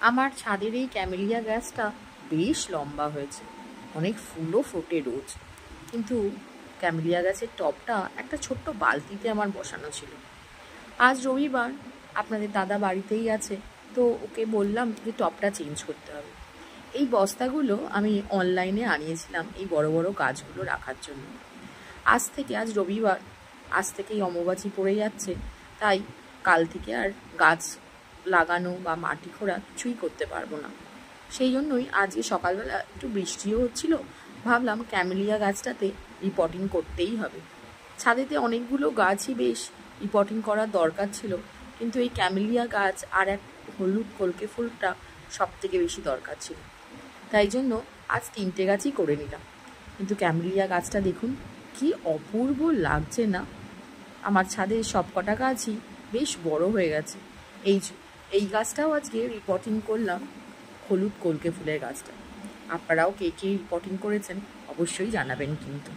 আমার ছাদের এই ক্যামেলিয়া গাছটা বেশ লম্বা হয়েছে, অনেক ফুলও ফোটে রোজ। কিন্তু ক্যামেলিয়া গাছের টবটা একটা ছোট্ট বালতিতে আমার বসানো ছিল। আজ রবিবার, আপনাদের দাদা বাড়িতেই আছে, তো ওকে বললাম যে টবটা চেঞ্জ করতে হবে। এই বস্তাগুলো আমি অনলাইনে আনিয়েছিলাম এই বড় বড় গাছগুলো রাখার জন্য। আজ রবিবার, আজ থেকেই অমাবাস্যা পড়ে যাচ্ছে, তাই কাল থেকে আর গাছ লাগানো বা মাটি খোঁড়া কিছুই করতে পারবো না। সেই জন্যই আজকে সকালবেলা একটু বৃষ্টিও হচ্ছিল, ভাবলাম ক্যামেলিয়া গাছটাতে রিপোর্টিং করতেই হবে। ছাদেতে অনেকগুলো গাছই বেশ রিপোর্টিং করার দরকার ছিল, কিন্তু এই ক্যামেলিয়া গাছ আর এক হলুদ কলকে ফুলটা সব থেকে বেশি দরকার ছিল। তাই জন্য আজ 3টে গাছই করে নিলাম। কিন্তু ক্যামেলিয়া গাছটা দেখুন কি অপূর্ব লাগছে না। আমার ছাদে সব কটা গাছই বেশ বড় হয়ে গেছে। এই গাছটাও আজকে রিপোর্টিং করলাম, হলুদ কলকে ফুলের গাছটা। আপনারাও কে কে রিপোর্টিং করেছেন অবশ্যই জানাবেন কিন্তু।